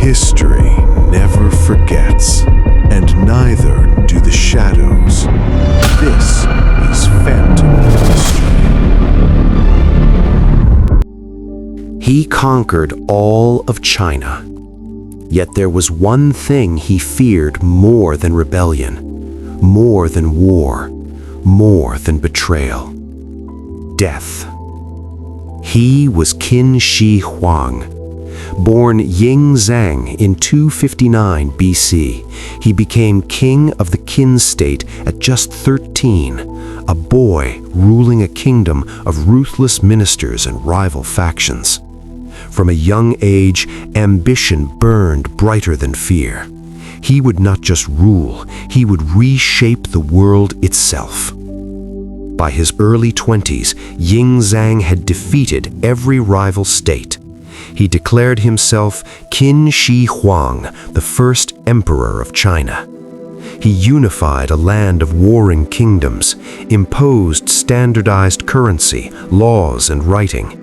History never forgets, and neither do the shadows. This is Phantom History. He conquered all of China. Yet there was one thing he feared more than rebellion, more than war, more than betrayal: death. He was Qin Shi Huang. Born Ying Zhang in 259 BC, he became king of the Qin state at just 13, a boy ruling a kingdom of ruthless ministers and rival factions. From a young age, ambition burned brighter than fear. He would not just rule, he would reshape the world itself. By his early 20s, Ying Zhang had defeated every rival state. He declared himself Qin Shi Huang, the first emperor of China. He unified a land of warring kingdoms, imposed standardized currency, laws, and writing.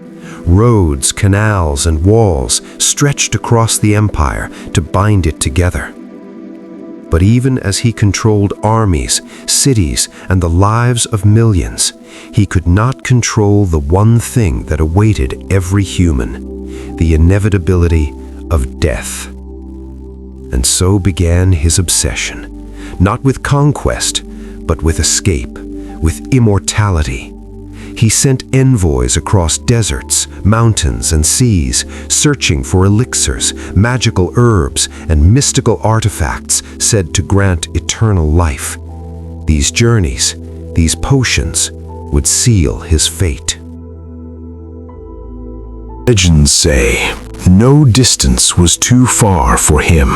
Roads, canals, and walls stretched across the empire to bind it together. But even as he controlled armies, cities, and the lives of millions, he could not control the one thing that awaited every human: the inevitability of death. And so began his obsession, not with conquest, but with escape, with immortality. He sent envoys across deserts, mountains, and seas, searching for elixirs, magical herbs, and mystical artifacts said to grant eternal life. These journeys, these potions, would seal his fate. Legends say no distance was too far for him.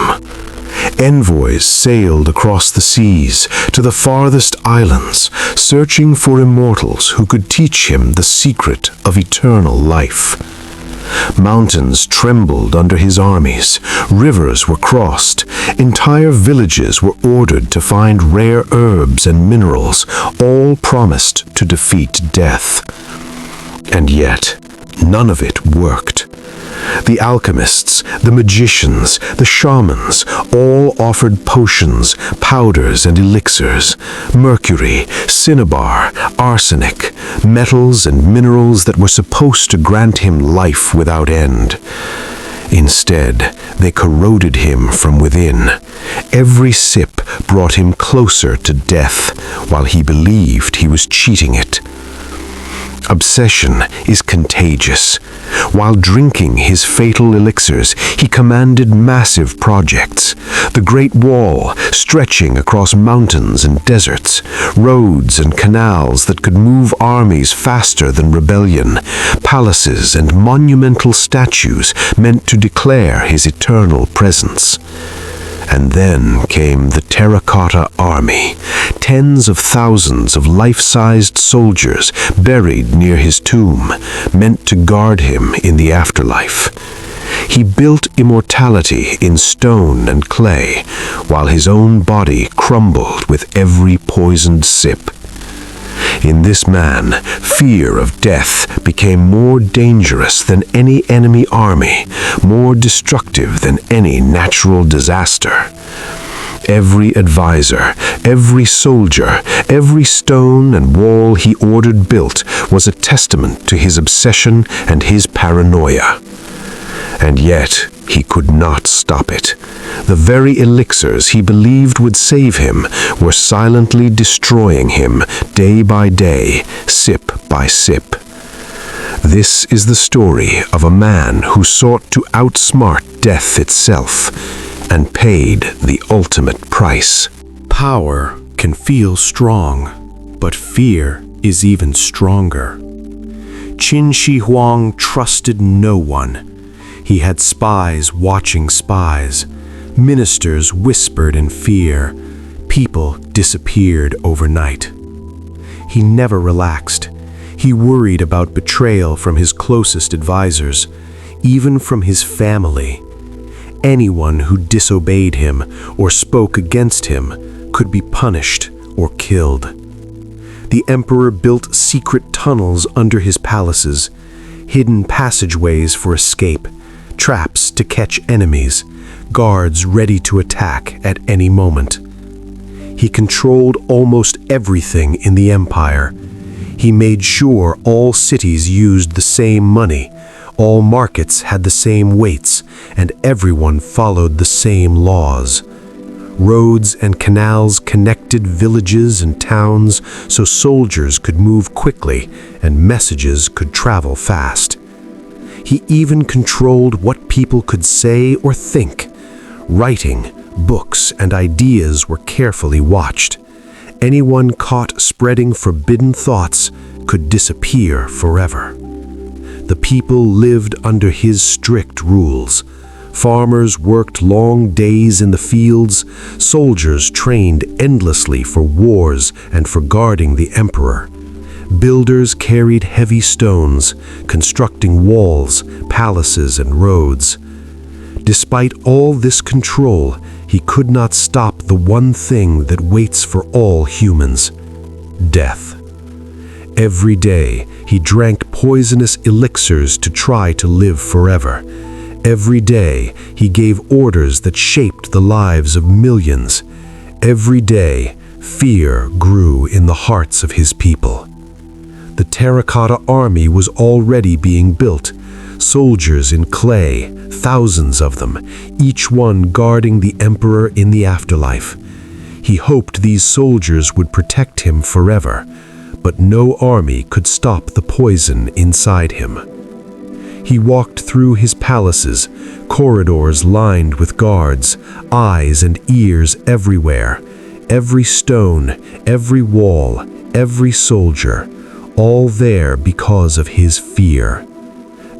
Envoys sailed across the seas to the farthest islands, searching for immortals who could teach him the secret of eternal life. Mountains trembled under his armies, rivers were crossed, entire villages were ordered to find rare herbs and minerals, all promised to defeat death. And yet, none of it worked. The alchemists, the magicians, the shamans all offered potions, powders, and elixirs: mercury, cinnabar, arsenic, metals and minerals that were supposed to grant him life without end. Instead, they corroded him from within. Every sip brought him closer to death, while he believed he was cheating it. Obsession is contagious. While drinking his fatal elixirs, he commanded massive projects: the Great Wall, stretching across mountains and deserts, roads and canals that could move armies faster than rebellion, palaces and monumental statues meant to declare his eternal presence. And then came the Terracotta Army, tens of thousands of life-sized soldiers buried near his tomb, meant to guard him in the afterlife. He built immortality in stone and clay, while his own body crumbled with every poisoned sip. In this man, fear of death became more dangerous than any enemy army, more destructive than any natural disaster. Every advisor, every soldier, every stone and wall he ordered built was a testament to his obsession and his paranoia. And yet, he could not stop it. The very elixirs he believed would save him were silently destroying him day by day, sip by sip. This is the story of a man who sought to outsmart death itself and paid the ultimate price. Power can feel strong, but fear is even stronger. Qin Shi Huang trusted no one. He had spies watching spies. Ministers whispered in fear. People disappeared overnight. He never relaxed. He worried about betrayal from his closest advisors, even from his family. Anyone who disobeyed him or spoke against him could be punished or killed. The emperor built secret tunnels under his palaces, hidden passageways for escape, traps to catch enemies, guards ready to attack at any moment. He controlled almost everything in the empire. He made sure all cities used the same money, all markets had the same weights, and everyone followed the same laws. Roads and canals connected villages and towns so soldiers could move quickly and messages could travel fast. He even controlled what people could say or think. Writing, books, and ideas were carefully watched. Anyone caught spreading forbidden thoughts could disappear forever. The people lived under his strict rules. Farmers worked long days in the fields, soldiers trained endlessly for wars and for guarding the emperor. Builders carried heavy stones, constructing walls, palaces, and roads. Despite all this control, he could not stop the one thing that waits for all humans: death. Every day, he drank poisonous elixirs to try to live forever. Every day, he gave orders that shaped the lives of millions. Every day, fear grew in the hearts of his people. The terracotta army was already being built. Soldiers in clay, thousands of them, each one guarding the emperor in the afterlife. He hoped these soldiers would protect him forever, but no army could stop the poison inside him. He walked through his palaces, corridors lined with guards, eyes and ears everywhere. Every stone, every wall, every soldier, all there because of his fear.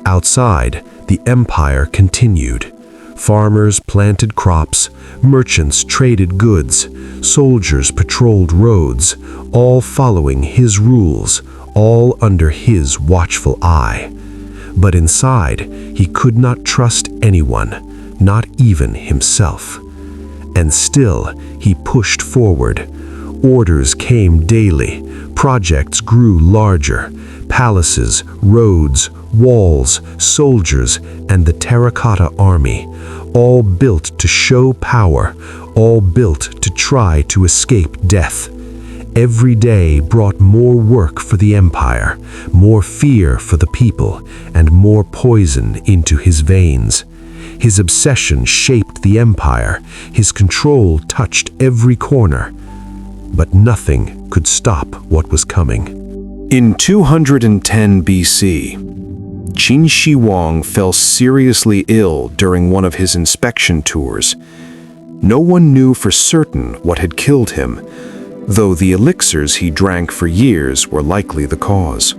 Outside, the empire continued. Farmers planted crops, merchants traded goods, soldiers patrolled roads, all following his rules, all under his watchful eye. But inside, he could not trust anyone, not even himself. And still, he pushed forward. Orders came daily, projects grew larger, palaces, roads, walls, soldiers, and the terracotta army, all built to show power, all built to try to escape death. Every day brought more work for the empire, more fear for the people, and more poison into his veins. His obsession shaped the empire, his control touched every corner. But nothing could stop what was coming. In 210 BC, Qin Shi Huang fell seriously ill during one of his inspection tours. No one knew for certain what had killed him, though the elixirs he drank for years were likely the cause.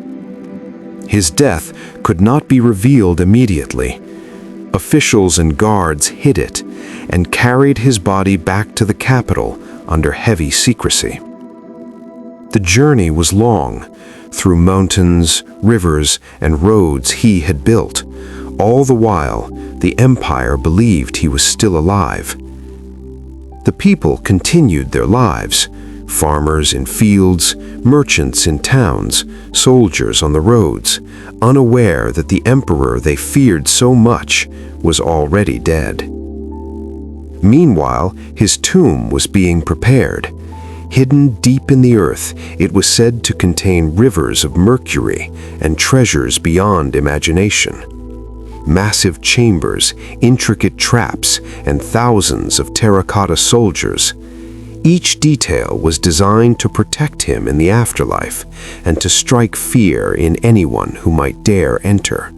His death could not be revealed immediately. Officials and guards hid it and carried his body back to the capital under heavy secrecy. The journey was long, through mountains, rivers, and roads he had built. All the while, the empire believed he was still alive. The people continued their lives, farmers in fields, merchants in towns, soldiers on the roads, unaware that the emperor they feared so much was already dead. Meanwhile, his tomb was being prepared. Hidden deep in the earth, it was said to contain rivers of mercury and treasures beyond imagination. Massive chambers, intricate traps, and thousands of terracotta soldiers. Each detail was designed to protect him in the afterlife and to strike fear in anyone who might dare enter.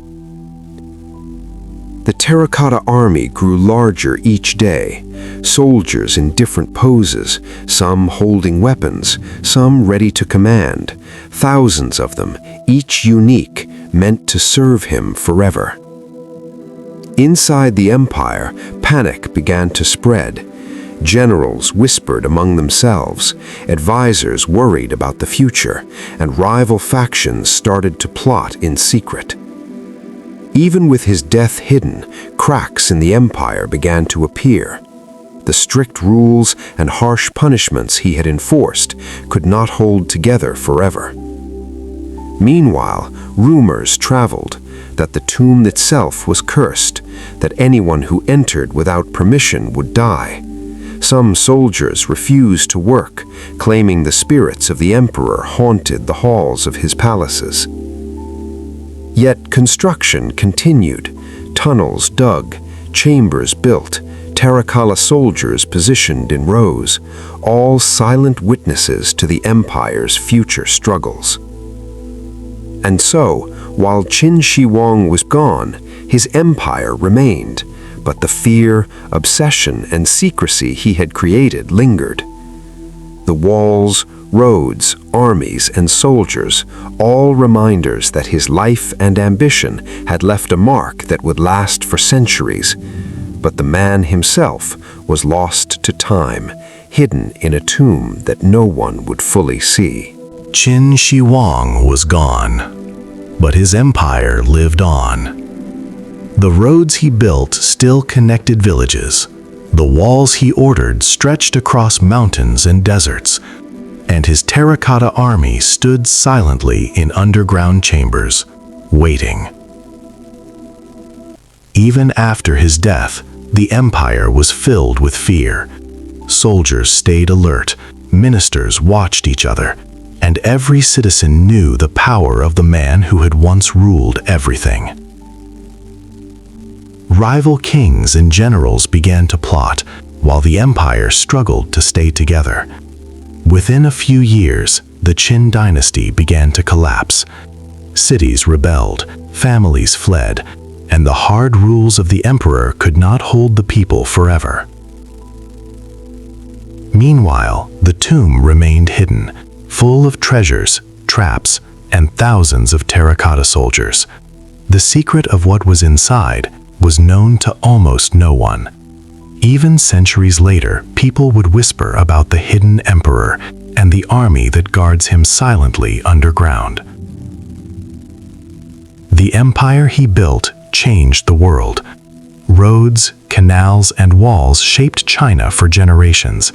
The terracotta army grew larger each day, soldiers in different poses, some holding weapons, some ready to command, thousands of them, each unique, meant to serve him forever. Inside the empire, panic began to spread. Generals whispered among themselves, advisors worried about the future, and rival factions started to plot in secret. Even with his death hidden, cracks in the empire began to appear. The strict rules and harsh punishments he had enforced could not hold together forever. Meanwhile, rumors traveled. that the tomb itself was cursed, that anyone who entered without permission would die. Some soldiers refused to work, claiming the spirits of the emperor haunted the halls of his palaces. Yet construction continued, tunnels dug, chambers built, terracotta soldiers positioned in rows, all silent witnesses to the empire's future struggles. And so, while Qin Shi Huang was gone, his empire remained, but the fear, obsession, and secrecy he had created lingered. The walls, roads, armies, and soldiers, all reminders that his life and ambition had left a mark that would last for centuries. But the man himself was lost to time, hidden in a tomb that no one would fully see. Qin Shi Huang was gone, but his empire lived on. The roads he built still connected villages. The walls he ordered stretched across mountains and deserts, and his terracotta army stood silently in underground chambers, waiting. Even after his death, the empire was filled with fear. Soldiers stayed alert, ministers watched each other, and every citizen knew the power of the man who had once ruled everything. Rival kings and generals began to plot, while the empire struggled to stay together. Within a few years, the Qin dynasty began to collapse. Cities rebelled, families fled, and the hard rules of the emperor could not hold the people forever. Meanwhile, the tomb remained hidden, full of treasures, traps, and thousands of terracotta soldiers. The secret of what was inside was known to almost no one. Even centuries later, people would whisper about the hidden emperor and the army that guards him silently underground. The empire he built changed the world. Roads, canals, and walls shaped China for generations,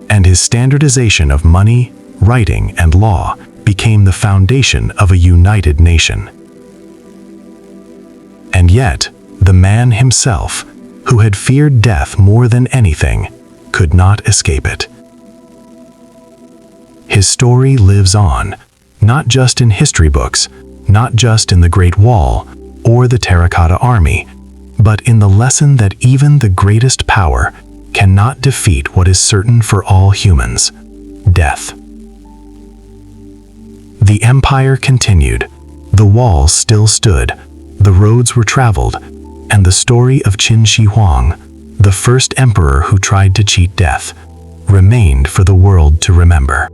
and his standardization of money, writing, and law became the foundation of a united nation. And yet, the man himself, who had feared death more than anything, could not escape it. His story lives on, not just in history books, not just in the Great Wall or the Terracotta Army, but in the lesson that even the greatest power cannot defeat what is certain for all humans: death. The empire continued, the walls still stood, the roads were traveled, and the story of Qin Shi Huang, the first emperor who tried to cheat death, remained for the world to remember.